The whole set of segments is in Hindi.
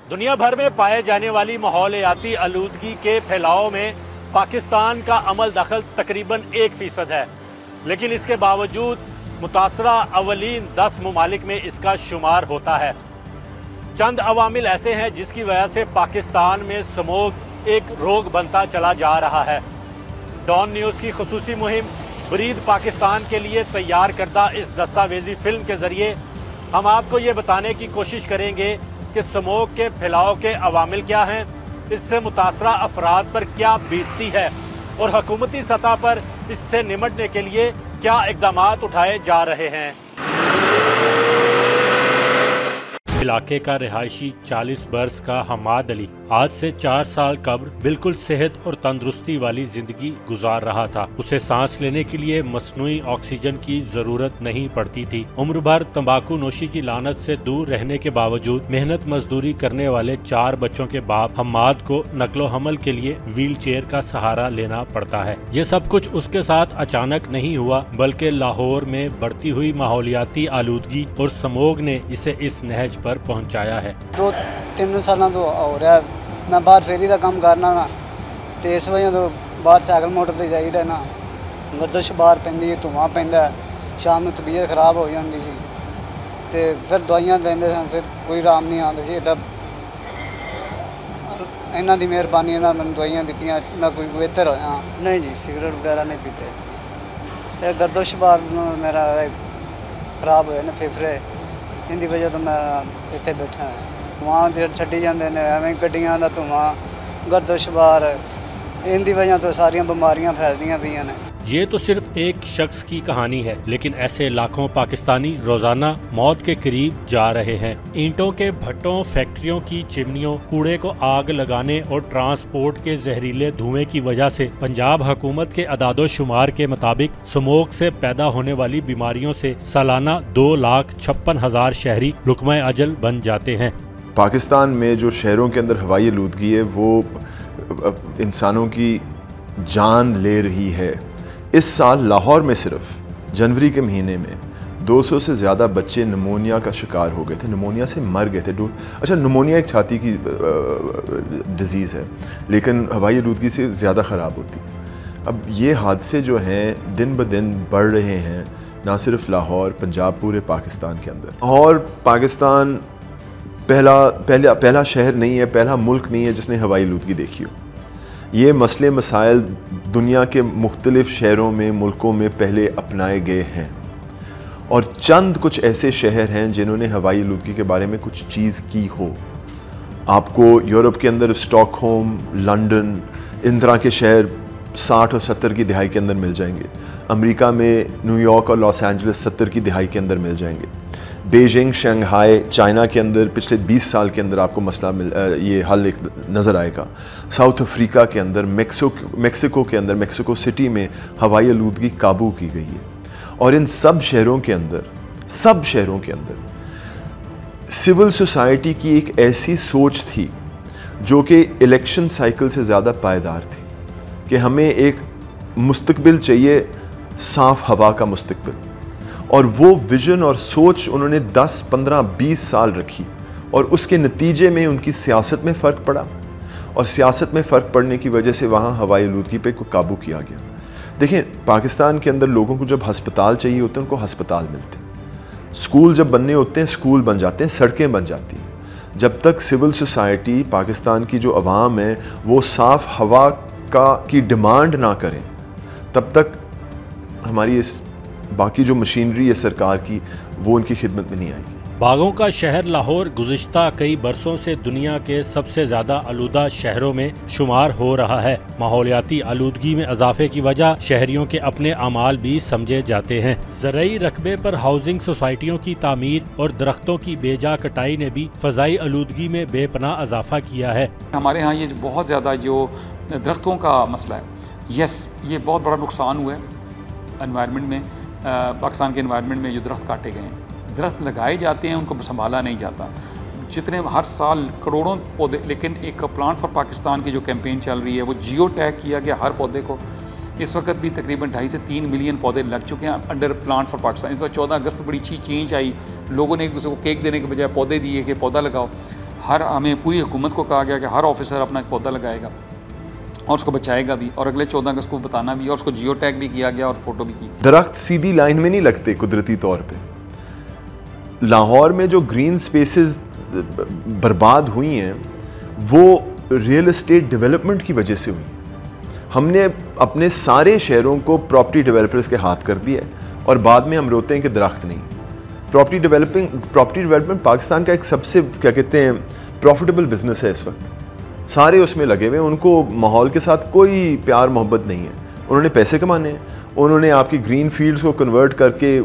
दुनिया भर में पाए जाने वाली माहौलियाती आलूदगी के फैलाव में पाकिस्तान का अमल दखल तकरीबन 1% है, लेकिन इसके बावजूद मुतासरा अवलीन 10 ममालिक में इसका शुमार होता है। चंद अवामिल ऐसे हैं जिसकी वजह से पाकिस्तान में स्मोग एक रोग बनता चला जा रहा है। डॉन न्यूज़ की खुसूसी मुहिम ब्रीद पाकिस्तान के लिए तैयार करदा इस दस्तावेजी फिल्म के ज़रिए हम आपको ये बताने की कोशिश करेंगे कि स्मोग के फैलाव के अवामिल क्या हैं, इससे मुतासरा अफराद पर क्या बीतती है और हुकूमती सतह पर इससे निमटने के लिए क्या इकदाम उठाए जा रहे हैं। इलाके का रिहायशी 40 बरस का हमाद अली आज से 4 साल कब्ल बिल्कुल सेहत और तंदुरुस्ती वाली जिंदगी गुजार रहा था। उसे सांस लेने के लिए मसनूई ऑक्सीजन की जरूरत नहीं पड़ती थी। उम्र भर तंबाकू नोशी की लानत से दूर रहने के बावजूद मेहनत मजदूरी करने वाले 4 बच्चों के बाप हमाद को नकलो हमल के लिए व्हील चेयर का सहारा लेना पड़ता है। ये सब कुछ उसके साथ अचानक नहीं हुआ, बल्कि लाहौर में बढ़ती हुई माहौलियाती आलूदगी और स्मोग ने इसे इस नहज पर पहुंचाया है। 2-3 साल तो हो रहा है। मैं बाहर फेरी का काम करना ना, तो इस वजह तो बाहर साइकिल मोटर से जाइदा ना, गर्दिश बाहर पैंदी है, धुआं पैंदा, शाम में तबीयत खराब हो जाती सी, तो फिर दवाइयां लेंदे सन, फिर कोई आराम नहीं आता सी। इन्हां दी मेहरबानी नाल मैनूं दवाइयां दित्तियां, मैं कोई बेहतर होया। नहीं जी, सिगरेट वगैरह नहीं पीते। गर्दिश बाहर मेरा खराब होए ना फेफड़े, इनकी वजह तो मैं इत्थे बैठा है। वहाँ छड्डी जाते हैं एवं गड्डियां का धुआं, गर्दिश बाहर, इनकी वजह तो सारिया बीमारियां फैलदियां पईयां ने। ये तो सिर्फ एक शख्स की कहानी है, लेकिन ऐसे लाखों पाकिस्तानी रोजाना मौत के करीब जा रहे हैं। ईंटों के भट्टों, फैक्ट्रियों की चिमनियों, कूड़े को आग लगाने और ट्रांसपोर्ट के जहरीले धुएं की वजह से पंजाब हुकूमत के अदादो शुमार के मुताबिक स्मोग से पैदा होने वाली बीमारियों से सालाना 2,56,000 शहरी लुकमा अजल बन जाते हैं। पाकिस्तान में जो शहरों के अंदर हवाई आलूदगी है वो इंसानों की जान ले रही है। इस साल लाहौर में सिर्फ जनवरी के महीने में 200 से ज़्यादा बच्चे निमोनिया का शिकार हो गए थे, निमोनिया से मर गए थे। अच्छा, निमोनिया एक छाती की डिज़ीज़ है, लेकिन हवाई आलूदगी से ज़्यादा ख़राब होती है। अब ये हादसे जो हैं दिन ब दिन बढ़ रहे हैं, ना सिर्फ लाहौर, पंजाब, पूरे पाकिस्तान के अंदर। और पाकिस्तान पहला शहर नहीं है, पहला मुल्क नहीं है जिसने हवाई आलूदगी देखी हो। ये मसले मसाइल दुनिया के मुख्तलिफ शहरों में, मुल्कों में पहले अपनाए गए हैं, और चंद कुछ ऐसे शहर हैं जिन्होंने हवाई आलूदगी के बारे में कुछ चीज़ की हो। आपको यूरोप के अंदर स्टॉकहोम, लंदन, इन तरह के शहर 60 और 70 की दहाई के अंदर मिल जाएंगे। अमेरिका में न्यूयॉर्क और लॉस एंजलिस 70 की दहाई के अंदर मिल जाएंगे। बीजिंग, शंघाई, चाइना के अंदर पिछले 20 साल के अंदर आपको मसला ये हल एक नज़र आएगा। साउथ अफ्रीका के अंदर, मेक्सिको के अंदर, मेक्सिको सिटी में हवाई आलूदगी काबू की गई है। और इन सब शहरों के अंदर सिविल सोसाइटी की एक ऐसी सोच थी जो कि इलेक्शन साइकिल से ज़्यादा पायदार थी, कि हमें एक मुस्तकबिल चाहिए, साफ़ हवा का मुस्तकबिल। और वो विजन और सोच उन्होंने 10, 15, 20 साल रखी, और उसके नतीजे में उनकी सियासत में फ़र्क पड़ा, और सियासत में फ़र्क पड़ने की वजह से वहाँ हवाई आलूदगी पे को काबू किया गया। देखें, पाकिस्तान के अंदर लोगों को जब हस्पताल चाहिए होते हैं, उनको हस्पताल मिलते हैं। स्कूल जब बनने होते हैं, स्कूल बन जाते हैं, सड़कें बन जाती हैं। जब तक सिविल सोसाइटी, पाकिस्तान की जो अवाम है, वो साफ़ हवा की डिमांड ना करें, तब तक हमारी इस बाकी जो मशीनरी है सरकार की, वो उनकी खिदमत में नहीं आएगी। बागों का शहर लाहौर गुज़िश्ता कई बरसों से दुनिया के सबसे ज़्यादा आलूदा शहरों में शुमार हो रहा है। माहौलियाती आलूदगी में इजाफे की वजह शहरियों के अपने अमाल भी समझे जाते हैं। ज़रई रकबे पर हाउसिंग सोसाइटियों की तामीर और दरख्तों की बेजा कटाई ने भी फ़ज़ाई आलूदगी में बेपनाह इजाफा किया है। हमारे यहाँ ये बहुत ज़्यादा जो दरख्तों का मसला है, ये बहुत बड़ा नुकसान हुआ है एनवायरनमेंट में। पाकिस्तान के एनवायरनमेंट में जो दरख्त काटे गए हैं, दरख्त लगाए जाते हैं, उनको संभाला नहीं जाता। जितने हर साल करोड़ों पौधे, लेकिन एक प्लांट फॉर पाकिस्तान की जो कैंपेन चल रही है, वो जियो टैग किया गया हर पौधे को। इस वक्त भी तकरीबन 2.5 से 3 मिलियन पौधे लग चुके हैं अंडर प्लांट फॉर पाकिस्तान। इस वक्त 14 अगस्त में बड़ी अच्छी चेंज आई, लोगों ने एक दूसरे को केक देने के बजाय पौधे दिए कि पौधा लगाओ। हमें पूरी हुकूमत को कहा गया कि हर ऑफिसर अपना एक पौधा लगाएगा और उसको बचाएगा भी, और अगले 14 अगस्त को बताना भी, और उसको जियो टैग भी किया गया और फोटो भी की। दरख्त सीधी लाइन में नहीं लगते कुदरती तौर पे। लाहौर में जो ग्रीन स्पेसेस बर्बाद हुई हैं वो रियल एस्टेट डेवलपमेंट की वजह से हुई। हमने अपने सारे शहरों को प्रॉपर्टी डेवलपर्स के हाथ कर दिया है और बाद में हम रोते हैं कि दरख्त नहीं। प्रॉपर्टी डेवलपमेंट पाकिस्तान का एक सबसे क्या कहते हैं प्रॉफिटेबल बिजनेस है इस वक्त। सारे उसमें लगे हुए हैं, उनको माहौल के साथ कोई प्यार मोहब्बत नहीं है, उन्होंने पैसे कमाने हैं, उन्होंने आपकी ग्रीन फील्ड्स को कन्वर्ट करके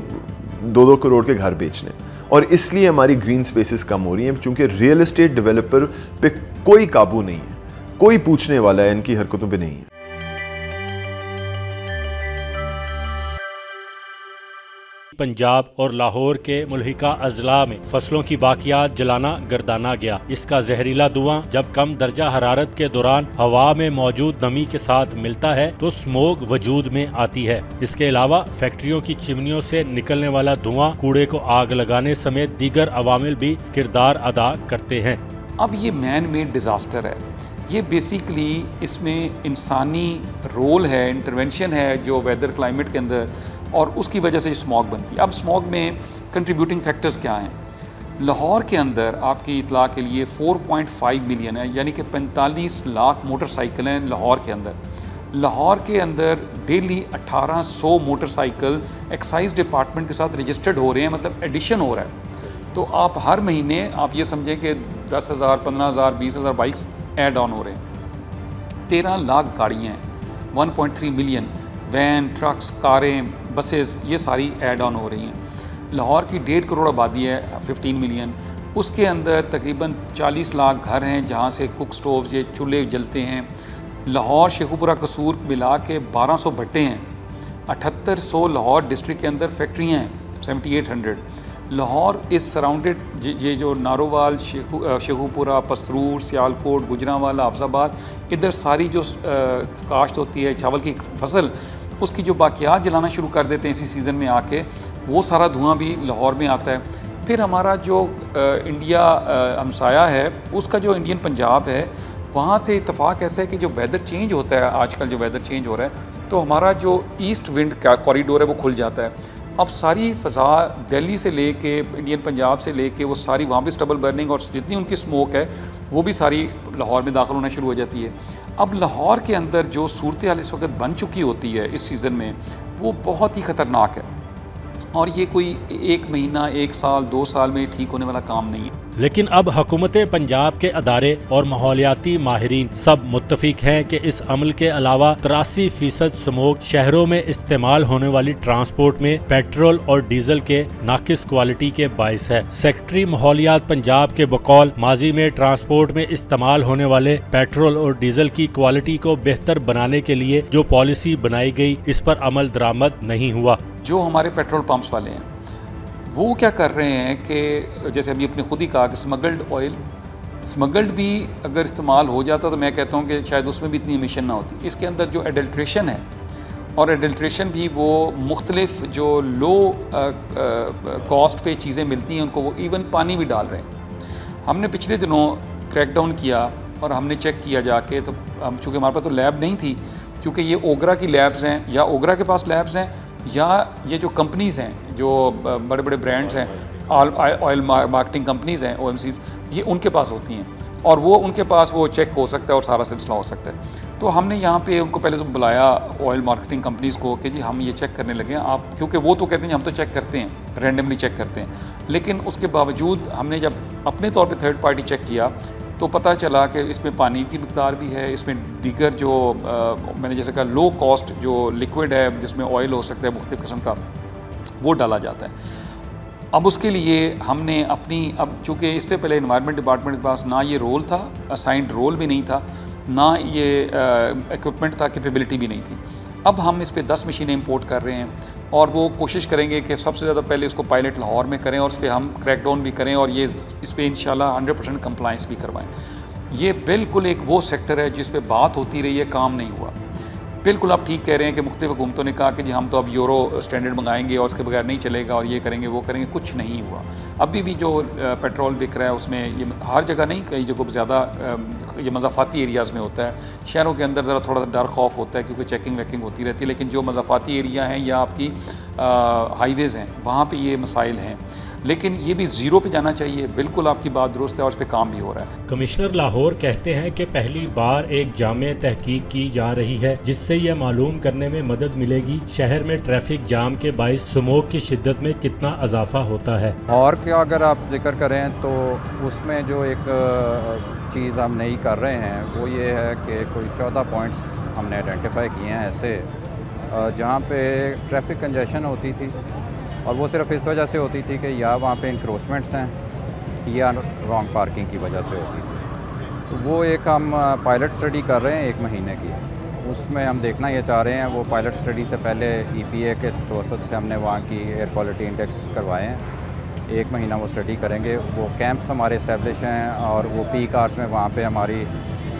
2-2 करोड़ के घर बेचने, और इसलिए हमारी ग्रीन स्पेसेस कम हो रही हैं क्योंकि रियल एस्टेट डेवलपर पे कोई काबू नहीं है, कोई पूछने वाला है इनकी हरकतों पे नहीं है। पंजाब और लाहौर के मुल्हिका अजला में फसलों की बाकियात जलाना गर्दाना गया। इसका जहरीला धुआं जब कम दर्जा हरारत के दौरान हवा में मौजूद नमी के साथ मिलता है तो स्मोक वजूद में आती है। इसके अलावा फैक्ट्रियों की चिमनियों से निकलने वाला धुआं कूड़े को आग लगाने समेत दीगर अवामिल भी किरदार अदा करते हैं। अब ये मैन मेड डिज़ास्टर है, ये बेसिकली इसमें इंसानी रोल है, इंटरवेंशन है जो वेदर क्लाइमेट के अंदर, और उसकी वजह से स्मॉग बनती है। अब स्मॉग में कंट्रीब्यूटिंग फैक्टर्स क्या हैं? लाहौर के अंदर आपकी इतला के लिए 4.5 मिलियन है, यानी कि 45 लाख मोटरसाइकिल हैं लाहौर के अंदर। लाहौर के अंदर डेली 1800 मोटरसाइकिल एक्साइज डिपार्टमेंट के साथ रजिस्टर्ड हो रहे हैं, मतलब एडिशन हो रहा है। तो आप हर महीने आप ये समझें कि 10,000, 15,000, 20,000 बाइक्स ऐड ऑन हो रहे हैं। 13 लाख गाड़ियाँ हैं, 1.3 मिलियन वैन, ट्रक्स, कारें, बसेस, ये सारी ऐड ऑन हो रही हैं। लाहौर की 1.5 करोड़ आबादी है, 15 मिलियन, उसके अंदर तकरीबन 40 लाख घर हैं जहाँ से कुक स्टोव्स, ये चूल्हे जलते हैं। लाहौर, शेखुपुरा, कसूर मिला के 1200 भट्टे हैं। 7800 लाहौर डिस्ट्रिक्ट के अंदर फैक्ट्रियाँ हैं, 7800। लाहौर इज़ सराउंडेड, ये जो नारोवाल, शेखुपुरा, पसरूर, सियालकोट, गुजरांवाला, हाफजाबाद, इधर सारी जो काश्त होती है चावल की फसल, उसकी जो बाकियात जलाना शुरू कर देते हैं इसी सीज़न में आके, वो सारा धुआं भी लाहौर में आता है। फिर हमारा जो इंडिया हमसाया है, उसका जो इंडियन पंजाब है, वहाँ से इत्तेफाक ऐसा है कि जो वेदर चेंज होता है, आजकल जो वेदर चेंज हो रहा है, तो हमारा जो ईस्ट विंड का कॉरिडोर है वो खुल जाता है। अब सारी फ़ज़ा दिल्ली से लेके इंडियन पंजाब से लेके वो सारी वहाँ भी स्टबल बर्निंग और जितनी उनकी स्मोक है वो भी सारी लाहौर में दाखिल होना शुरू हो जाती है। अब लाहौर के अंदर जो सूरत हाल इस वक्त बन चुकी होती है इस सीज़न में, वो बहुत ही ख़तरनाक है, और ये कोई 1 महीना, 1 साल, 2 साल में ठीक होने वाला काम नहीं है। लेकिन अब हुकूमत पंजाब के अदारे और माहौलियाती माहिरीन सब मुत्तफिक हैं कि इस अमल के अलावा 83% स्मोक शहरों में इस्तेमाल होने वाली ट्रांसपोर्ट में पेट्रोल और डीजल के नाकिस क्वालिटी के बाइस है। सेक्रेटरी माहौलियात पंजाब के बकौल माजी में ट्रांसपोर्ट में इस्तेमाल होने वाले पेट्रोल और डीजल की क्वालिटी को बेहतर बनाने के लिए जो पॉलिसी बनाई गई, इस पर अमल दरामद नहीं हुआ। जो हमारे पेट्रोल पंप्स वाले हैं वो क्या कर रहे हैं कि जैसे अभी अपने खुद ही कहा कि स्मगल्ड भी अगर इस्तेमाल हो जाता तो मैं कहता हूँ कि शायद उसमें भी इतनी एमिशन ना होती। इसके अंदर जो एडल्ट्रेशन है, और एडल्ट्रेशन भी वो मुख्तलिफ जो लो कॉस्ट पे चीज़ें मिलती हैं उनको वो इवन पानी भी डाल रहे हैं। हमने पिछले दिनों क्रैकडाउन किया और हमने चेक किया जाके, तो हम चूँकि हमारे पास तो लैब नहीं थी, क्योंकि ये ओगरा की लैब्स हैं, या ओगरा के पास लैब्स हैं, या ये जो कंपनीज़ हैं जो बड़े बड़े ब्रांड्स हैं, ऑयल मार्केटिंग कंपनीज़ हैं, OMCs, ये उनके पास होती हैं, और वो उनके पास वो चेक हो सकता है और सारा सिलसिला हो सकता है। तो हमने यहाँ पे उनको पहले तो बुलाया ऑयल मार्केटिंग कंपनीज़ को कि जी हम ये चेक करने लगे हैं आप, क्योंकि वो तो कहते हैं हम तो चेक करते हैं, रैंडमली चेक करते हैं, लेकिन उसके बावजूद हमने जब अपने तौर पे थर्ड पार्टी चेक किया तो पता चला कि इसमें पानी की मिकदार भी है, इसमें दीगर जो मैंने जैसे कहा लो कॉस्ट जो लिक्विड है जिसमें ऑयल हो सकता है मुख्तलिफ़ किस्म का, वो डाला जाता है। अब उसके लिए हमने अब चूँकि इससे पहले एनवायरनमेंट डिपार्टमेंट के पास ना ये रोल था, असाइंड रोल भी नहीं था, ना ये इक्विपमेंट था, कैपेबिलिटी भी नहीं थी। अब हम इस पे 10 मशीनें इंपोर्ट कर रहे हैं, और वो कोशिश करेंगे कि सबसे ज़्यादा पहले इसको पायलट लाहौर में करें और इस पर हम क्रैकडाउन भी करें, और ये इस पर इंशाल्लाह 100% कंप्लाइंस भी करवाएं। ये बिल्कुल एक वो सेक्टर है जिस पे बात होती रही है, काम नहीं हुआ। बिल्कुल आप ठीक कह रहे हैं कि मुख्तलिफ हुकूमतों ने कहा कि जी हम तो अब यूरो स्टैंडर्ड मंगाएंगे और उसके बगैर नहीं चलेगा और ये करेंगे वो करेंगे, कुछ नहीं हुआ। अभी भी जो पेट्रोल बिक रहा है उसमें ये हर जगह नहीं, कई जगहों पर ज़्यादा ये मज़ाफ़ाती एरियाज़ में होता है। शहरों के अंदर ज़रा थोड़ा डर खौफ होता है क्योंकि चेकिंग वेकिंग होती रहती है, लेकिन जो मज़ाफ़ाती एरिया हैं या आपकी हाईवेज़ हैं वहाँ पर ये मसाइल हैं, लेकिन ये भी ज़ीरो पे जाना चाहिए। बिल्कुल आपकी बात दुरुस्त है और इस पर काम भी हो रहा है। कमिश्नर लाहौर कहते हैं कि पहली बार एक जामे तहकीक की जा रही है जिससे यह मालूम करने में मदद मिलेगी शहर में ट्रैफिक जाम के बाइस स्मोक की शिद्दत में कितना इजाफा होता है। और क्या अगर आप जिक्र करें तो उसमें जो एक चीज़ हम नहीं कर रहे हैं वो ये है कि कोई 14 पॉइंट्स हमने आइडेंटिफाई किए हैं ऐसे जहाँ पे ट्रैफिक कंजेशन होती थी, और वो सिर्फ इस वजह से होती थी कि या वहाँ पे इंक्रोचमेंट्स हैं या रॉन्ग पार्किंग की वजह से होती थी। तो वो एक हम पायलट स्टडी कर रहे हैं 1 महीने की, उसमें हम देखना ये चाह रहे हैं, वो पायलट स्टडी से पहले EPA के तवसत से हमने वहाँ की एयर क्वालिटी इंडेक्स करवाए हैं। 1 महीना वो स्टडी करेंगे। वो कैंप्स हमारे इस्टेब्लिश हैं और वो पीक आवर्स में वहाँ पे हमारी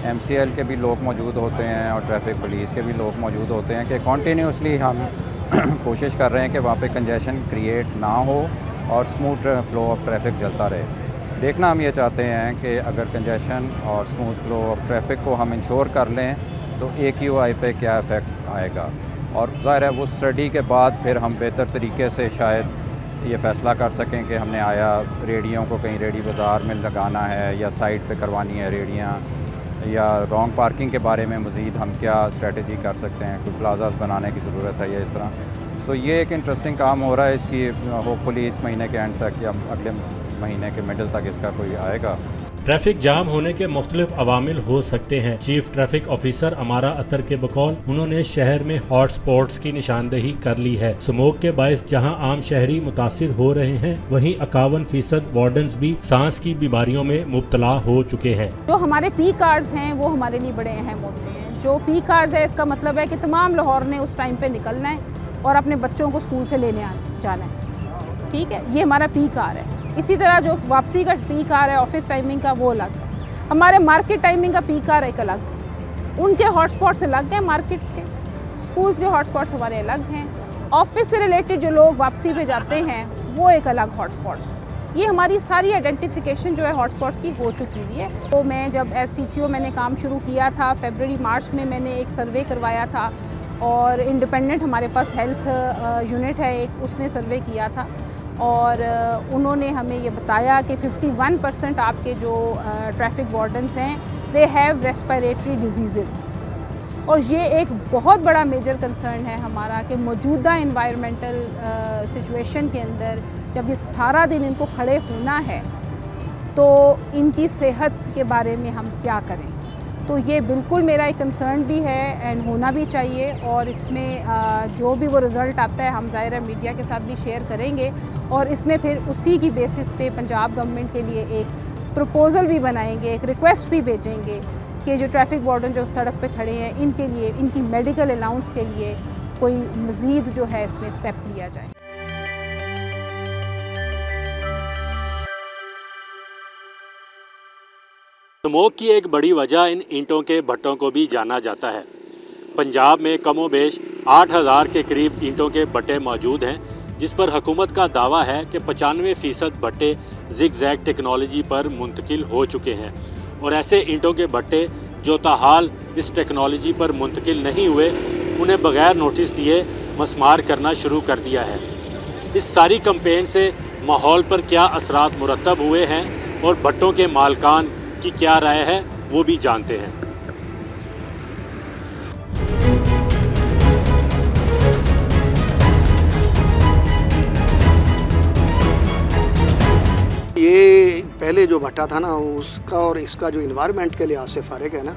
MCL के भी लोग मौजूद होते हैं और ट्रैफिक पुलिस के भी लोग मौजूद होते हैं कि कॉन्टीन्यूसली हम कोशिश कर रहे हैं कि वहाँ पे कंजेशन क्रिएट ना हो और स्मूथ फ्लो ऑफ ट्रैफिक चलता रहे। देखना हम ये चाहते हैं कि अगर कंजेशन और स्मूथ फ्लो ऑफ ट्रैफिक को हम इंश्योर कर लें तो AQI पे क्या इफ़ेक्ट आएगा, और ज़ाहिर है वो स्टडी के बाद फिर हम बेहतर तरीके से शायद ये फ़ैसला कर सकें कि हमने आया रेडियों को कहीं रेडी बाज़ार में लगाना है या साइड पे करवानी है रेडियाँ, या रॉन्ग पार्किंग के बारे में मज़ीद हम क्या स्ट्रेटजी कर सकते हैं, कोई प्लाजास बनाने की ज़रूरत है या इस तरह। सो ये एक इंटरेस्टिंग काम हो रहा है, इसकी होपफुली इस महीने के एंड तक या अगले महीने के मिडल तक इसका कोई आएगा। ट्रैफिक जाम होने के मुख्तलिफ अवामिल हो सकते हैं। चीफ ट्रैफिक ऑफिसर अमारा अतर के बकौल उन्होंने शहर में हॉट स्पॉट्स की निशानदेही कर ली है। स्मोक के बायस जहां आम शहरी मुतासिर हो रहे हैं, वहीं 51% वार्डन्स भी सांस की बीमारियों में मुब्तला हो चुके हैं। जो हमारे पीक आवर्स हैं वो हमारे लिए बड़े अहम होते हैं। जो पीक आवर्स है इसका मतलब है कि तमाम लाहौर ने उस टाइम पे निकलना है और अपने बच्चों को स्कूल से लेने जाना है। ठीक है, ये हमारा पीक आवर है। इसी तरह जो वापसी का पीक आवर है ऑफिस टाइमिंग का वो अलग है। हमारे मार्केट टाइमिंग का पीक आवर एक अलग है। उनके हॉटस्पॉट्स अलग हैं, मार्केट्स के, स्कूल्स के हॉटस्पॉट्स हमारे अलग हैं। ऑफिस से रिलेटेड जो लोग वापसी पे जाते हैं वो एक अलग हॉटस्पॉट्स हैं। ये हमारी सारी आइडेंटिफिकेशन जो है हॉटस्पॉट्स की हो चुकी हुई है। तो मैं जब एज CTO मैंने काम शुरू किया था, फरवरी मार्च में मैंने एक सर्वे करवाया था और इंडिपेंडेंट हमारे पास हेल्थ यूनिट है एक, उसने सर्वे किया था और उन्होंने हमें ये बताया कि 51% आपके जो ट्रैफिक वार्डन्स हैं दे हैव रेस्पिरेटरी डिजीज़, और ये एक बहुत बड़ा मेजर कंसर्न है हमारा कि मौजूदा इन्वायरमेंटल सिचुएशन के अंदर जब ये सारा दिन इनको खड़े होना है तो इनकी सेहत के बारे में हम क्या करें। तो ये बिल्कुल मेरा एक कंसर्न भी है एंड होना भी चाहिए, और इसमें जो भी वो रिज़ल्ट आता है हम ज़ाहिर है मीडिया के साथ भी शेयर करेंगे और इसमें फिर उसी की बेसिस पे पंजाब गवर्नमेंट के लिए एक प्रपोज़ल भी बनाएंगे, एक रिक्वेस्ट भी भेजेंगे कि जो ट्रैफिक वार्डन जो सड़क पे खड़े हैं इनके लिए, इनकी मेडिकल अलाउंस के लिए कोई मज़ीद जो है इसमें स्टेप लिया जाए। स्मोक की एक बड़ी वजह इन ईंटों के भट्टों को भी जाना जाता है। पंजाब में कमोबेश 8000 के करीब ईंटों के भट्टे मौजूद हैं, जिस पर हुकूमत का दावा है कि 95% भट्टे ज़िग-ज़ैग टेक्नोलॉजी पर मुंतकिल हो चुके हैं, और ऐसे ईंटों के भट्टे जो ताहाल इस टेक्नोलॉजी पर मुंतकिल नहीं हुए, उन्हें बग़ैर नोटिस दिए मस्मार करना शुरू कर दिया है। इस सारी कैंपेन से माहौल पर क्या असरात मुरतब हुए हैं और भट्टों के मालकान की क्या राय है वो भी जानते हैं। ये पहले जो भट्टा था ना उसका और इसका जो इन्वायरमेंट के लिहाज से फ़र्क है ना,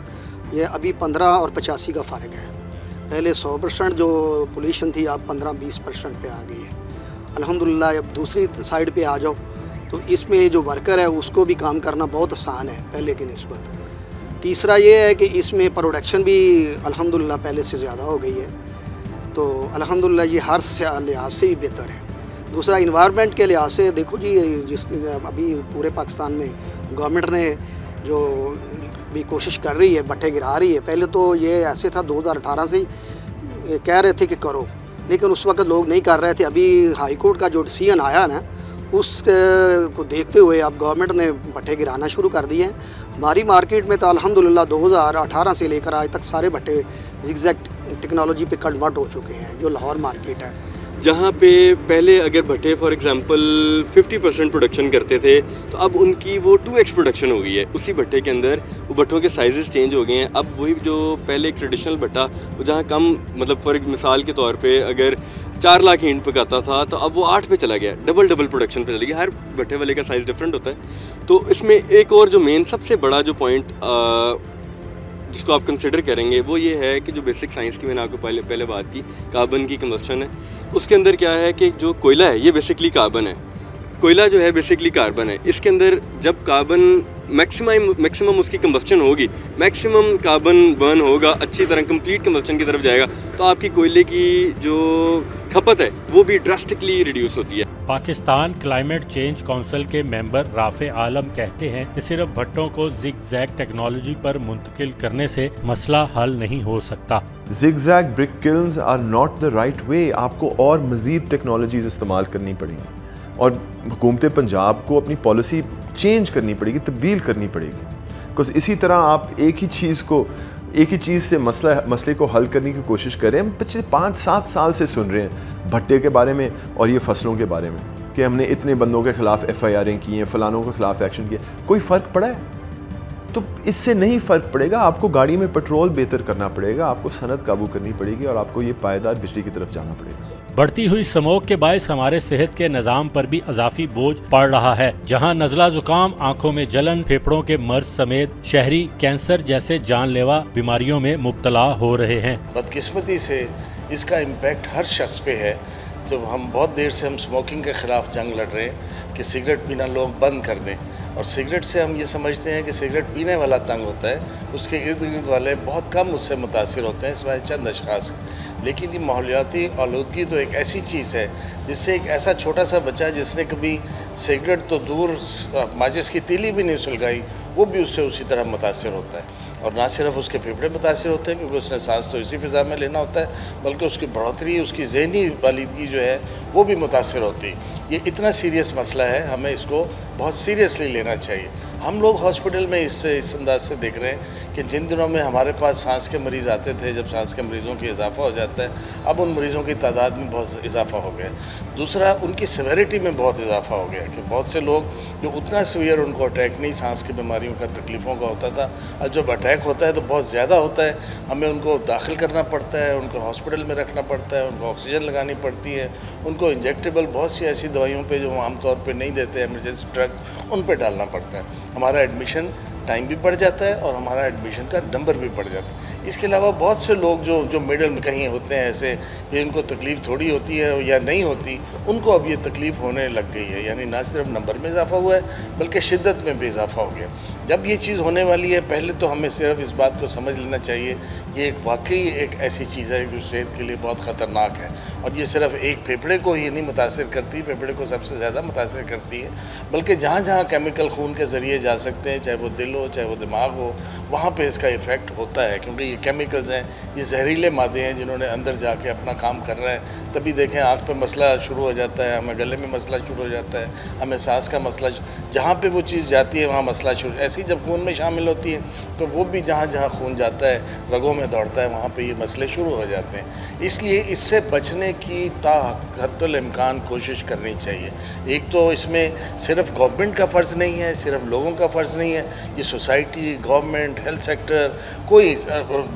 ये अभी 15 और 85 का फ़र्क है। पहले 100% जो पोल्यूशन थी अब 15-20% पे आ गई है अल्हम्दुलिल्लाह। अब दूसरी साइड पे आ जाओ तो इसमें जो वर्कर है उसको भी काम करना बहुत आसान है पहले की निस्बत। तीसरा ये है कि इसमें प्रोडक्शन भी अल्हम्दुलिल्लाह पहले से ज़्यादा हो गई है, तो अल्हम्दुलिल्लाह ये हर लिहाज से ही बेहतर है। दूसरा इन्वायरमेंट के लिहाज से देखो जी, जिस अभी पूरे पाकिस्तान में गवर्नमेंट ने जो अभी कोशिश कर रही है भट्टे गिरा रही है। पहले तो ये ऐसे था 2018 से ही कह रहे थे कि करो, लेकिन उस वक्त लोग नहीं कर रहे थे। अभी हाई कोर्ट का जो डिसीजन आया ना, उस को देखते हुए अब गवर्नमेंट ने भट्टे गिराना शुरू कर दिए हैं। हमारी मार्केट में तो अल्हम्दुलिल्लाह 2018 से लेकर आज तक सारे भट्टे ज़िगज़ैग टेक्नोलॉजी पे कन्वर्ट हो चुके हैं, जो लाहौर मार्केट है। जहाँ पे पहले अगर भट्टे फॉर एग्जांपल 50% प्रोडक्शन करते थे, तो अब उनकी वो 2x प्रोडक्शन हो गई है उसी भट्टे के अंदर। वो भट्टों के साइजेस चेंज हो गए हैं। अब वही जो पहले एक ट्रेडिशनल भट्टा, वो जहाँ कम मतलब फॉर मिसाल के तौर पे अगर 4 लाख ईंट पकाता था, तो अब वो 8 पे चला गया, डबल प्रोडक्शन पे चला गया। हर भट्टे वाले का साइज़ डिफरेंट होता है। तो इसमें एक और जो मेन सबसे बड़ा जो पॉइंट जिसको आप कंसिडर करेंगे वो ये है कि जो बेसिक साइंस की मैंने आपको पहले बात की, कार्बन की कंबस्शन है। उसके अंदर क्या है कि जो कोयला है ये बेसिकली कार्बन है, कोयला जो है बेसिकली कार्बन है। इसके अंदर जब कार्बन मैक्सिमम उसकी कंबस्शन होगी, मैक्सिमम कार्बन बर्न होगा, अच्छी तरह कंप्लीट कंबस्शन की तरफ जाएगा, तो आपकी कोयले की जो खपत है वो भी ड्रास्टिकली रिड्यूस होती है। पाकिस्तान क्लाइमेट चेंज काउंसिल के मेंबर राफे आलम कहते हैं कि सिर्फ भट्टों को ज़िगज़ैग टेक्नोलॉजी पर मुंतकिल करने से मसला हल नहीं हो सकता। Zigzag brick kilns are not the right way. आपको और मज़ीद टेक्नोलॉजीज़ इस्तेमाल करनी पड़ेंगी और हुकूमत पंजाब को अपनी पॉलिसी चेंज करनी पड़ेगी, तब्दील करनी पड़ेगी। बिकॉज इसी तरह आप एक ही चीज़ से मसले को हल करने की कोशिश कर रहे हैं। हम पिछले 5-7 साल से सुन रहे हैं भट्टे के बारे में और ये फसलों के बारे में कि हमने इतने बंदों के ख़िलाफ़ FIR की हैं, फ़लानों के ख़िलाफ़ एक्शन किया। कोई फ़र्क पड़ा है? तो इससे नहीं फ़र्क पड़ेगा। आपको गाड़ी में पेट्रोल बेहतर करना पड़ेगा, आपको सनत काबू करनी पड़ेगी और आपको ये पायदार बिजली की तरफ जाना पड़ेगा। बढ़ती हुई स्मोक के बायस हमारे सेहत के निज़ाम पर भी अजाफी बोझ पड़ रहा है, जहां नज़ला जुकाम, आंखों में जलन, फेफड़ों के मर्ज समेत शहरी कैंसर जैसे जानलेवा बीमारियों में मुब्तला हो रहे हैं। बदकिस्मती से इसका इम्पैक्ट हर शख्स पे है। जब हम बहुत देर से हम स्मोकिंग के ख़िलाफ़ जंग लड़ रहे हैं कि सिगरेट पीना लोग बंद कर दें, और सिगरेट से हम ये समझते हैं कि सिगरेट पीने वाला तंग होता है, उसके इर्द गिर्द वाले बहुत कम उससे मुतासिर होते हैं, सिवाय चंद अशख़ास। लेकिन ये माहौलियाती आलूदगी तो एक ऐसी चीज़ है जिससे एक ऐसा छोटा सा बच्चा जिसने कभी सिगरेट तो दूर माचिस की तीली भी नहीं सुलगाई, वो भी उससे उसी तरह मुतासिर होता है। और ना सिर्फ उसके फेफड़े मुतासिर होते हैं क्योंकि उसने सांस तो इसी फ़िज़ा में लेना होता है, बल्कि उसकी बढ़ोतरी, उसकी ज़हनी बालिदगी जो है वो भी मुतासिर होती है। ये इतना सीरियस मसला है, हमें इसको बहुत सीरियसली लेना चाहिए। हम लोग हॉस्पिटल में इस अंदाज से देख रहे हैं कि जिन दिनों में हमारे पास सांस के मरीज़ आते थे, जब सांस के मरीज़ों की इजाफा हो जाता है, अब उन मरीज़ों की तादाद में बहुत इजाफा हो गया। दूसरा, उनकी सेवेरिटी में बहुत इजाफा हो गया कि बहुत से लोग जो उतना सीवियर उनको अटैक नहीं सांस की बीमारियों का, तकलीफ़ों का होता था, अब जब अटैक होता है तो बहुत ज़्यादा होता है, हमें उनको दाखिल करना पड़ता है, उनको हॉस्पिटल में रखना पड़ता है, उनको ऑक्सीजन लगानी पड़ती है, उनको इंजेक्टेबल बहुत सी ऐसी दवाइयों पे जो आमतौर पे नहीं देते एमरजेंसी ड्रग, उन पे डालना पड़ता है। हमारा एडमिशन टाइम भी बढ़ जाता है और हमारा एडमिशन का नंबर भी बढ़ जाता है। इसके अलावा बहुत से लोग जो मिडल में कहीं होते हैं ऐसे कि इनको तकलीफ़ थोड़ी होती है या नहीं होती, उनको अब ये तकलीफ़ होने लग गई है। यानी ना सिर्फ नंबर में इजाफा हुआ है बल्कि शिद्दत में भी इजाफा हो गया। जब ये चीज़ होने वाली है, पहले तो हमें सिर्फ इस बात को समझ लेना चाहिए ये वाकई एक ऐसी चीज़ है जो सेहत के लिए बहुत ख़तरनाक है, और ये सिर्फ एक फेफड़े को ही नहीं मुतासिर करती, फेफड़े को सबसे ज़्यादा मुतासिर करती है, बल्कि जहाँ जहाँ केमिकल खून के ज़रिए जा सकते हैं, चाहे वो दिल हो चाहे वो दिमाग हो, वहाँ पे इसका इफ़ेक्ट होता है। क्योंकि ये केमिकल्स हैं, ये जहरीले मादे हैं जिन्होंने अंदर जाके अपना काम कर रहा है। तभी देखें आँख पे मसला शुरू हो जाता है, हमें गले में मसला शुरू हो जाता है, हमें सांस का मसला, जहाँ पे वो चीज़ जाती है वहाँ मसला शुरू। ऐसे ही जब खून में शामिल होती है तो वो भी जहाँ जहाँ खून जाता है, रगों में दौड़ता है, वहाँ पे ये मसले शुरू हो जाते हैं। इसलिए इससे बचने की ताहद्दुल इम्कान कोशिश करनी चाहिए। एक तो इसमें सिर्फ गवर्नमेंट का फ़र्ज़ नहीं है, सिर्फ लोगों का फ़र्ज़ नहीं है, ये सोसाइटी, गवर्नमेंट, हेल्थ सेक्टर, कोई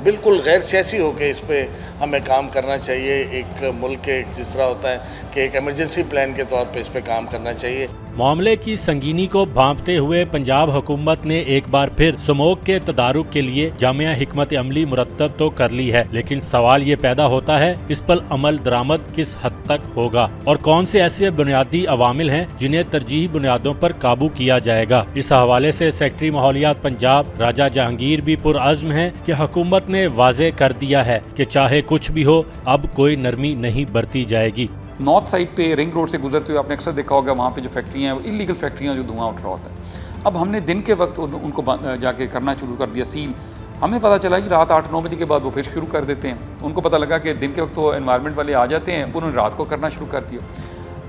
बिल्कुल गैर सियासी होकर इस पर हमें काम करना चाहिए। एक मुल्क के जिस तरह होता है कि एक एमरजेंसी प्लान के तौर पर इस पर काम करना चाहिए। मामले की संगीनी को भांपते हुए पंजाब हुकूमत ने एक बार फिर स्मोक के तदारुक के लिए जामिया हिकमत अमली मुरतब तो कर ली है, लेकिन सवाल ये पैदा होता है इस पर अमल दरामद किस हद तक होगा और कौन से ऐसे बुनियादी अवामिल हैं जिन्हें तरजीही बुनियादों पर काबू किया जाएगा। इस हवाले से सेक्रेटरी माहौलियात पंजाब राजा जहांगीर भी पुरअज़्म है कि हुकूमत ने वाज़े कर दिया है कि चाहे कुछ भी हो अब कोई नरमी नहीं बरती जाएगी। नॉर्थ साइड पे रिंग रोड से गुजरते हुए आपने अक्सर देखा होगा वहाँ पे जो फैक्ट्रियाँ हैं, इलीगल फैक्ट्रियाँ जो धुआं उठ रहा होता है। अब हमने दिन के वक्त उनको जाके करना शुरू कर दिया, सील हमें पता चला कि रात 8-9 बजे के बाद वो फिर शुरू कर देते हैं। उनको पता लगा कि दिन के वक्त तो एनवायरनमेंट वाले आ जाते हैं, उन्होंने रात को करना शुरू कर दिया।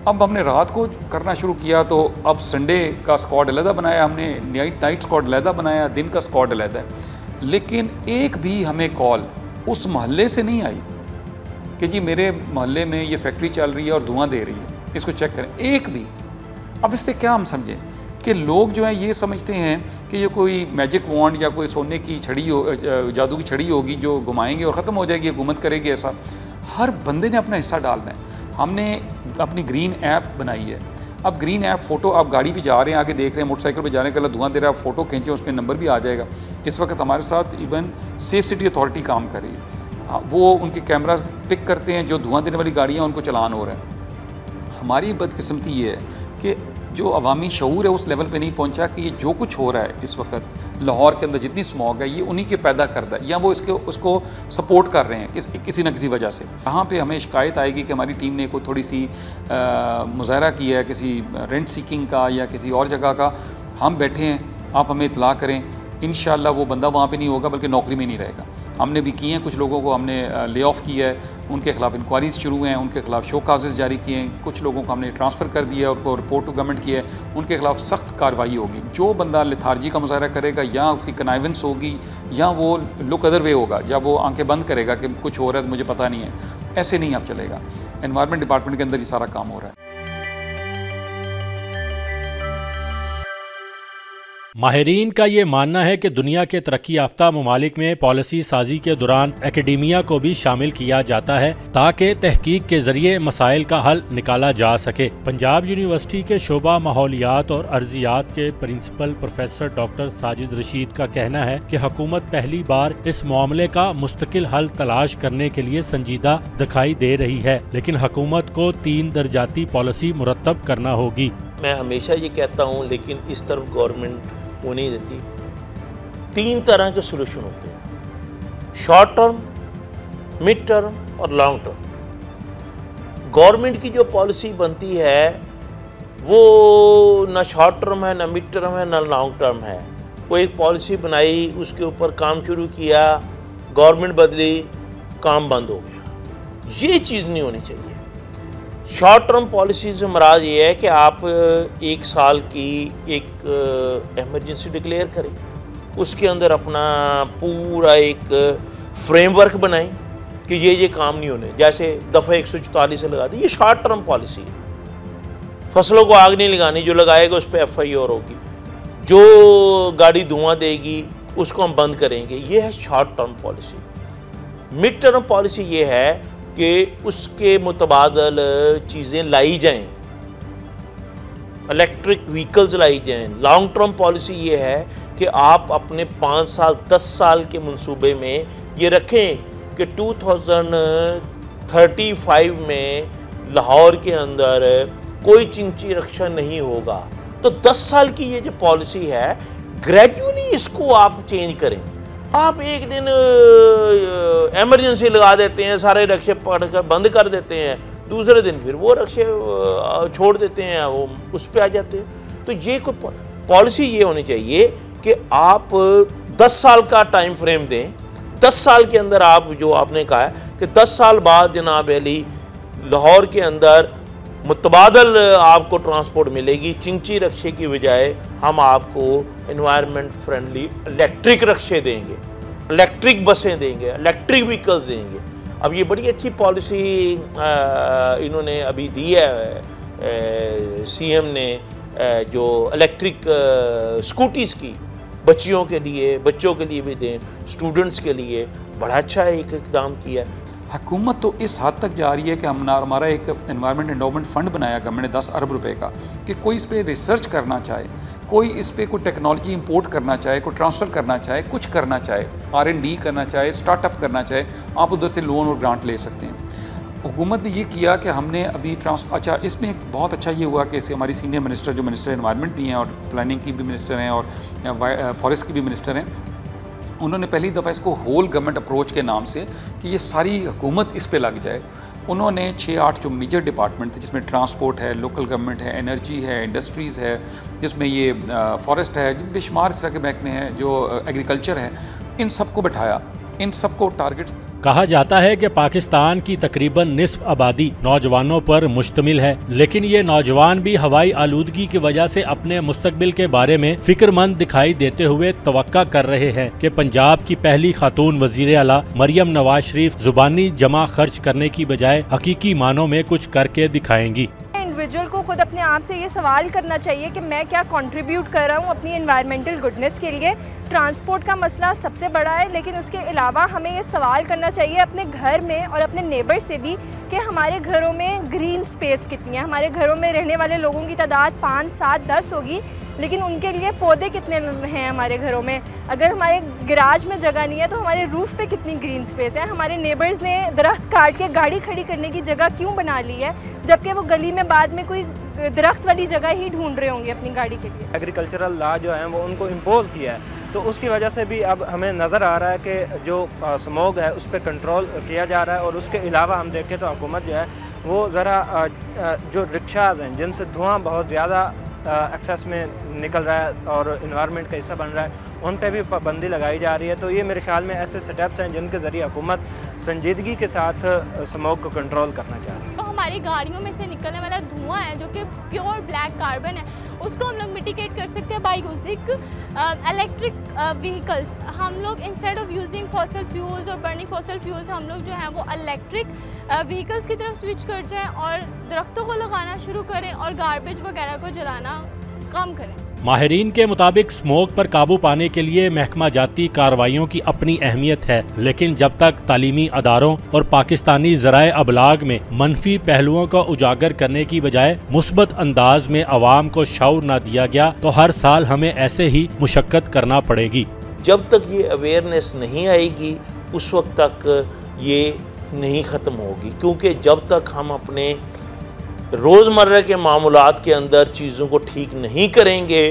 अब हमने रात को करना शुरू किया तो अब संडे का स्क्वाड अलहदा बनाया हमने, नाइट स्क्वाड अलहदा बनाया, दिन का स्क्वाड अलहदा है। लेकिन एक भी हमें कॉल उस मोहल्ले से नहीं आई कि जी मेरे मोहल्ले में ये फैक्ट्री चल रही है और धुआं दे रही है, इसको चेक करें, एक भी। अब इससे क्या हम समझें कि लोग जो हैं ये समझते हैं कि ये कोई मैजिक वॉन्ड या कोई सोने की छड़ी हो, जादू की छड़ी होगी जो घुमाएंगे और ख़त्म हो जाएगी, हुकूमत करेगी। ऐसा हर बंदे ने अपना हिस्सा डालना है। हमने अपनी ग्रीन ऐप बनाई है। अब ग्रीन ऐप फ़ोटो, आप गाड़ी पे जा रहे हैं, आगे देख रहे हैं, मोटरसाइकिल पे जाने के लिए धुआं दे रहा है, आप फ़ोटो खींचें, उस पर नंबर भी आ जाएगा। इस वक्त हमारे साथ इवन सेफ सिटी अथॉरिटी काम कर रही है, वो उनके कैमरा पिक करते हैं, जो धुआं देने वाली गाड़ियाँ उनको चलान हो रहा है। हमारी बदकिस्मती ये है कि जो अवामी शऊर है उस लेवल पे नहीं पहुंचा कि ये जो कुछ हो रहा है इस वक्त लाहौर के अंदर, जितनी स्मॉग है ये उन्हीं के पैदा करता है या वो उसको सपोर्ट कर रहे हैं किसी न किसी वजह से। यहाँ पे हमें शिकायत आएगी कि हमारी टीम ने कोई थोड़ी सी मुजाहरा किया है किसी रेंट सीकिंग का या किसी और जगह का, हम बैठे हैं, आप हमें इतला करें, इंशाल्लाह वो बंदा वहाँ पे नहीं होगा बल्कि नौकरी में नहीं रहेगा। हमने भी किए हैं, कुछ लोगों को हमने ले ऑफ़ किया है, उनके खिलाफ इंक्वायरीज़ शुरू हैं, उनके खिलाफ शो काजेज़ जारी किए हैं, कुछ लोगों को हमने ट्रांसफ़र कर दिया है, उनको रिपोर्ट टू गवर्नमेंट किया है, उनके खिलाफ सख्त कार्रवाई होगी। जो बंदा लेथार्जी का मुजाहरा करेगा या उसकी कनाइवेंस होगी या वो लुक अदर वे होगा या वो आंखें बंद करेगा कि कुछ हो रहा है तो मुझे पता नहीं है, ऐसे नहीं अब चलेगा। एनवायरनमेंट डिपार्टमेंट के अंदर ये सारा काम हो रहा है। माहिरीन का ये मानना है कि दुनिया के तरक्की याफ्ता ममालिक में पॉलिसी साजी के दौरान एकेडेमिया को भी शामिल किया जाता है ताकि तहकीक के जरिए मसाइल का हल निकाला जा सके। पंजाब यूनिवर्सिटी के शोबा माहौलियात और अर्जियात के principal professor doctor Sajid Rashid का कहना है कि हुकूमत पहली बार इस मामले का मुस्तकिल हल तलाश करने के लिए संजीदा दिखाई दे रही है, लेकिन हुकूमत को 3 दर्जाती पॉलिसी मुरतब करना होगी। मैं हमेशा ये कहता हूँ, लेकिन इस तरफ गवर्नमेंट वो नहीं देती। 3 तरह के सोल्यूशन होते हैं, शॉर्ट टर्म, मिड टर्म और लॉन्ग टर्म। गवर्नमेंट की जो पॉलिसी बनती है वो ना शॉर्ट टर्म है, ना मिड टर्म है, ना लॉन्ग टर्म है। वो एक पॉलिसी बनाई, उसके ऊपर काम शुरू किया, गवर्नमेंट बदली, काम बंद हो गया। ये चीज़ नहीं होनी चाहिए। शॉर्ट टर्म पॉलिसी से मराज ये है कि आप 1 साल की एक इमरजेंसी डिक्लेयर करें, उसके अंदर अपना पूरा एक फ्रेमवर्क बनाएं कि ये काम नहीं होने, जैसे दफ़ा 144 से लगा दी, ये शॉर्ट टर्म पॉलिसी है। फसलों को आग नहीं लगानी, जो लगाएगा उस पर FIR होगी, जो गाड़ी धुआं देगी उसको हम बंद करेंगे, ये है short term policy. Mid term policy ये है कि उसके मुतबादल चीज़ें लाई जाएं, इलेक्ट्रिक व्हीकल्स लाई जाएं। लॉन्ग टर्म पॉलिसी ये है कि आप अपने 5 साल 10 साल के मंसूबे में ये रखें कि 2035 में लाहौर के अंदर कोई चिंची रक्षा नहीं होगा। तो 10 साल की ये जो पॉलिसी है, ग्रेजुअली इसको आप चेंज करें। आप एक दिन इमरजेंसी लगा देते हैं, सारे रक्शे पकड़कर बंद कर देते हैं, दूसरे दिन फिर वो रक्शे छोड़ देते हैं, वो उस पर आ जाते हैं। तो ये कोई पॉलिसी ये होनी चाहिए कि आप 10 साल का टाइम फ्रेम दें। 10 साल के अंदर आप, जो आपने कहा है कि 10 साल बाद जनाब अली लाहौर के अंदर मुतबादल आपको ट्रांसपोर्ट मिलेगी, चिंची रक्शे की बजाय हम आपको एनवायरनमेंट फ्रेंडली इलेक्ट्रिक रक्शे देंगे, इलेक्ट्रिक बसें देंगे, इलेक्ट्रिक व्हीकल्स देंगे। अब ये बड़ी अच्छी पॉलिसी इन्होंने अभी दी है, CM ने, जो इलेक्ट्रिक स्कूटीज़ की बच्चों के लिए भी दें, स्टूडेंट्स के लिए बड़ा अच्छा एक इकदाम किया। हुकूमत तो इस हद तक जा रही है कि हमारा एक एनवायरनमेंट एंडोमेंट फ़ंड बनाया गवर्नमेंट ने 10 अरब रुपए का, कि कोई इस पर रिसर्च करना चाहे, कोई इस पर कोई टेक्नोलॉजी इंपोर्ट करना चाहे, कोई ट्रांसफ़र करना चाहे, कुछ करना चाहे, R&D करना चाहे, स्टार्टअप करना चाहे, आप उधर से लोन और ग्रांट ले सकते हैं। हुकूमत ने ये किया कि हमने अभी अच्छा, इसमें एक बहुत अच्छा ये हुआ कि हमारी सीनियर मिनिस्टर, जो मिनिस्टर एनवायरनमेंट भी हैं और प्लानिंग की भी मिनिस्टर हैं और फॉरेस्ट की भी मिनिस्टर हैं, उन्होंने पहली दफ़ा इसको होल गवर्नमेंट अप्रोच के नाम से कि ये सारी हुकूमत इस पे लग जाए, उन्होंने 6-8 जो मेजर डिपार्टमेंट थे, जिसमें ट्रांसपोर्ट है, लोकल गवर्नमेंट है, एनर्जी है, इंडस्ट्रीज़ है, जिसमें ये फॉरेस्ट है, बेशुमार इस तरह के महकमे हैं, जो एग्रीकल्चर है, इन सबको बिठाया, इन सबको टारगेट्स। कहा जाता है कि पाकिस्तान की तकरीबन निस्फ आबादी नौजवानों पर मुश्तमिल है, लेकिन ये नौजवान भी हवाई आलूदगी की वजह से अपने मुस्तकबिल के बारे में फिक्रमंद दिखाई देते हुए तवक्का कर रहे हैं कि पंजाब की पहली खातून वजीर आला मरियम नवाज शरीफ जुबानी जमा खर्च करने की बजाय हकीकी मानों में कुछ करके दिखाएंगी। इंडिविजुअल को खुद अपने आप से ये सवाल करना चाहिए कि मैं क्या कंट्रीब्यूट कर रहा हूँ अपनी एनवायरमेंटल गुडनेस के लिए। ट्रांसपोर्ट का मसला सबसे बड़ा है, लेकिन उसके अलावा हमें ये सवाल करना चाहिए अपने घर में और अपने नेबर से भी कि हमारे घरों में ग्रीन स्पेस कितनी है। हमारे घरों में रहने वाले लोगों की तादाद 5, 7, 10 होगी, लेकिन उनके लिए पौधे कितने हैं हमारे घरों में। अगर हमारे गैराज में जगह नहीं है तो हमारे रूफ़ पे कितनी ग्रीन स्पेस है। हमारे नेबर्स ने दरख्त काट के गाड़ी खड़ी करने की जगह क्यों बना ली है, जबकि वो गली में बाद में कोई दरख्त वाली जगह ही ढूंढ रहे होंगे अपनी गाड़ी के लिए। एग्रीकल्चरल लॉ जो है वो उनको इम्पोज किया है, तो उसकी वजह से भी अब हमें नज़र आ रहा है कि जो स्मोग है उस पर कंट्रोल किया जा रहा है। और उसके अलावा हम देखें तो हुकूमत जो है वो ज़रा जो रिक्शाज हैं जिनसे धुआं बहुत ज़्यादा एक्सेस में निकल रहा है और इन्वायरमेंट का हिस्सा बन रहा है, उन पे भी पाबंदी लगाई जा रही है। तो ये मेरे ख्याल में ऐसे स्टेप्स हैं जिनके ज़रिए हुकूमत संजीदगी के साथ स्मोक को कंट्रोल करना चाह रही है। तो हमारी गाड़ियों में से निकलने वाला धुआं है जो कि प्योर ब्लैक कार्बन है, उसको हम लोग मिटिगेट कर सकते हैं बाई यूजिंग इलेक्ट्रिक व्हीकल्स। हम लोग instead of using fossil fuels और बर्निंग फॉसल फ्यूल्स हम लोग जो है वो इलेक्ट्रिक व्हीकल्स की तरफ स्विच कर जाएं और दरख्तों को लगाना शुरू करें और गार्बेज वगैरह को जलाना कम करें। माहिरीन के मुताबिक स्मोक पर काबू पाने के लिए महकमा जाती कार्रवाइयों की अपनी अहमियत है, लेकिन जब तक तालीमी अदारों और पाकिस्तानी ज़राए अबलाग में मनफी पहलुओं को उजागर करने की बजाय मुस्बत अंदाज में अवाम को शऊर न दिया गया तो हर साल हमें ऐसे ही मुशक्कत करना पड़ेगी। जब तक ये अवेयरनेस नहीं आएगी उस वक्त तक ये नहीं ख़त्म होगी, क्योंकि जब तक हम अपने रोज़मर्रा के मामूलात के अंदर चीज़ों को ठीक नहीं करेंगे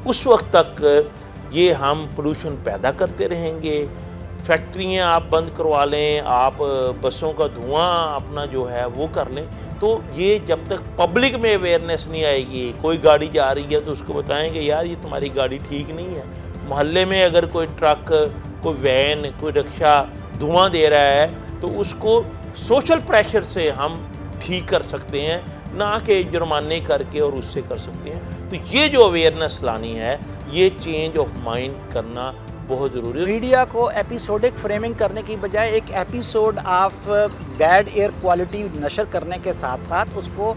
उस वक्त तक ये हम पोल्यूशन पैदा करते रहेंगे। फैक्ट्रियाँ आप बंद करवा लें, आप बसों का धुआं अपना जो है वो कर लें, तो ये जब तक पब्लिक में अवेयरनेस नहीं आएगी, कोई गाड़ी जा रही है तो उसको बताएंगे यार ये तुम्हारी गाड़ी ठीक नहीं है। मोहल्ले में अगर कोई ट्रक, कोई वैन, कोई रिक्शा धुआं दे रहा है तो उसको सोशल प्रेशर से हम ठीक कर सकते हैं, ना कि जुर्माने करके और उससे कर सकते हैं। तो ये जो अवेयरनेस लानी है, ये चेंज ऑफ माइंड करना बहुत ज़रूरी है। मीडिया को एपिसोडिक फ्रेमिंग करने की बजाय एक episode of bad air quality नशर करने के साथ साथ उसको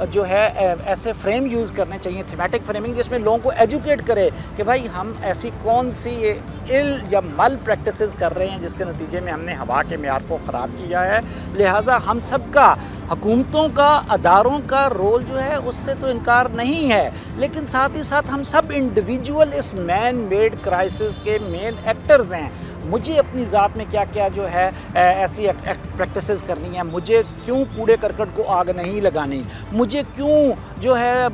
जो है ऐसे फ्रेम यूज़ करने चाहिए, थीमेटिक फ्रेमिंग, जिसमें लोगों को एजुकेट करे कि भाई हम ऐसी कौन सी इल या मल प्रैक्टिसेस कर रहे हैं जिसके नतीजे में हमने हवा के मेयार को ख़राब किया है। लिहाजा हम सब का, हुकूमतों का, अदारों का रोल जो है उससे तो इनकार नहीं है, लेकिन साथ ही साथ हम सब इंडिविजुअल इस मैन मेड क्राइसिस के मेन एक्टर्स हैं। मुझे अपनी ज़ात में क्या क्या जो है ऐसी प्रैक्टिसेस करनी है, मुझे क्यों कूड़े करकट को आग नहीं लगानी, मुझे क्यों जो है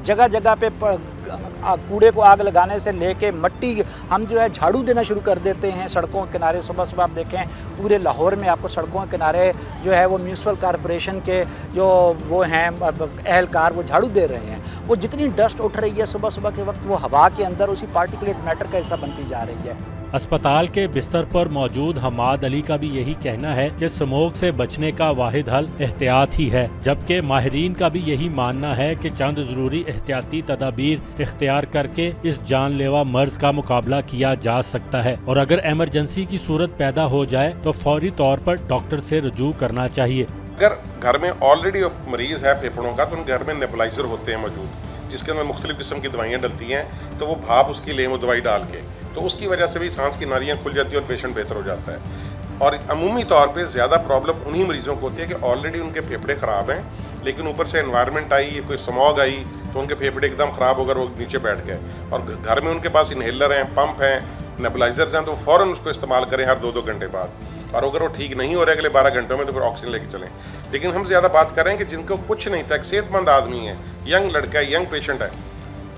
जगह जगह पे कूड़े को आग लगाने से लेके मट्टी हम जो है झाड़ू देना शुरू कर देते हैं सड़कों के किनारे। सुबह सुबह आप देखें पूरे लाहौर में आपको सड़कों के किनारे जो है वो म्यूनसिपल कॉरपोरेशन के जो वो हैं एहलकार वो झाड़ू दे रहे हैं। वो जितनी डस्ट उठ रही है सुबह सुबह के वक्त वो हवा के अंदर उसी पार्टिकुलेट मैटर का हिस्सा बनती जा रही है। अस्पताल के बिस्तर पर मौजूद हमाद अली का भी यही कहना है कि स्मोक से बचने का वाहिद हल एहतियात ही है, जबकि माहिरीन का भी यही मानना है कि चंद ज़रूरी एहतियाती तदाबीर इख्तियार करके इस जानलेवा मर्ज का मुकाबला किया जा सकता है और अगर एमरजेंसी की सूरत पैदा हो जाए तो फौरी तौर पर डॉक्टर से रुजू करना चाहिए। अगर घर में ऑलरेडी मरीज़ है फेफड़ों का तो उन घर में नेबुलाइज़र होते हैं मौजूद, जिसके अंदर मुख्तलिफ़ किस्म की दवाइयाँ डलती हैं, तो वो भाप उसकी लें वो दवाई डाल के, तो उसकी वजह से भी सांस की नालियाँ खुल जाती है और पेशेंट बेहतर हो जाता है। और अमूमी तौर पे ज़्यादा प्रॉब्लम उन्हीं मरीज़ों को होती है कि ऑलरेडी उनके फेफड़े ख़राब हैं, लेकिन ऊपर से एनवायरनमेंट आई, कोई स्मॉग आई तो उनके फेफड़े एकदम ख़राब होकर वो नीचे बैठ गए। और घर में उनके पास इन्हेलर हैं, पंप हैं, नेबुलाइजर्स हैं, तो फ़ौरन उसको इस्तेमाल करें हर 2-2 घंटे बाद। और अगर वो ठीक नहीं हो रहा है अगले 12 घंटों में तो फिर ऑक्सीजन लेके चलें। लेकिन हम ज़्यादा बात कर रहे हैं कि जिनको कुछ नहीं था, एक सेहतमंद आदमी है, यंग लड़का है, यंग पेशेंट है,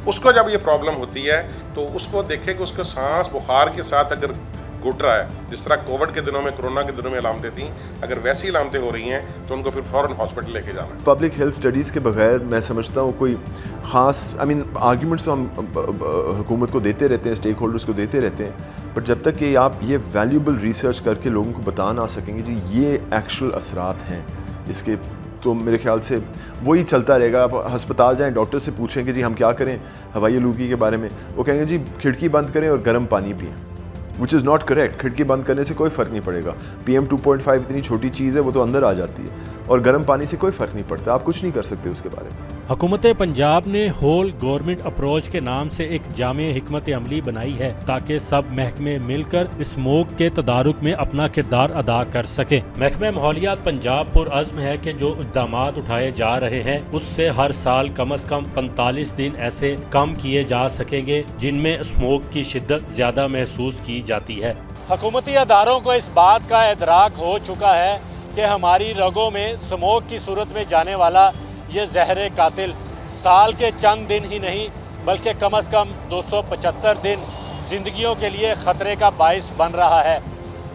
उसको जब ये प्रॉब्लम होती है तो उसको देखें कि उसको सांस बुखार के साथ अगर घुट रहा है, जिस तरह कोविड के दिनों में, कोरोना के दिनों में अलामतें थी, अगर वैसी अलामतें हो रही हैं तो उनको फिर फ़ौरन हॉस्पिटल लेके जाना है। पब्लिक हेल्थ स्टडीज़ के बगैर मैं समझता हूँ कोई ख़ास आर्ग्यूमेंट्स तो हम हुकूमत को देते रहते हैं, स्टेक होल्डर्स को देते रहते हैं, बट जब तक कि आप ये वैल्यूबल रिसर्च करके लोगों को बता ना सकेंगे जी ये एक्चुअल असरात हैं इसके, तो मेरे ख्याल से वही चलता रहेगा। आप हस्पताल जाएं, डॉक्टर से पूछें कि जी हम क्या करें हवाई आलूदगी के बारे में, वो कहेंगे जी खिड़की बंद करें और गर्म पानी पिएं, विच इज़ नॉट करेक्ट। खिड़की बंद करने से कोई फ़र्क नहीं पड़ेगा। PM 2.5 इतनी छोटी चीज़ है, वो तो अंदर आ जाती है, और गर्म पानी से कोई फ़र्क नहीं पड़ता, आप कुछ नहीं कर सकते उसके बारे में। हुकूमत पंजाब ने होल गवर्नमेंट अप्रोच के नाम से एक जामे हिकमत अमली बनाई है ताकि सब महकमे मिलकर स्मोक के तदारुक में अपना किरदार अदा कर सकें। महकमा माहौलियात पंजाब पुरअज़्म है कि जो इक़दाम उठाए जा रहे हैं उससे हर साल कम अज़ कम 45 दिन ऐसे कम किए जा सकेंगे जिनमें स्मोक की शिद्दत ज़्यादा महसूस की जाती है। हुकूमती अदारों को इस बात का इदराक हो चुका है कि हमारी रगों में स्मोक की सूरत में जाने वाला ये जहर कातिल साल के चंद दिन ही नहीं बल्कि कम से कम 275 दिन जिंदगियों के लिए ख़तरे का बाइस बन रहा है।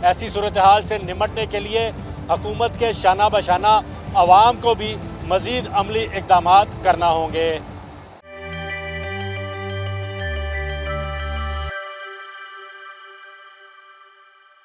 ऐसी सूरत हाल से निमटने के लिए हुकूमत के शाना बशाना अवाम को भी मज़ीद अमली इक़दामात करना होंगे।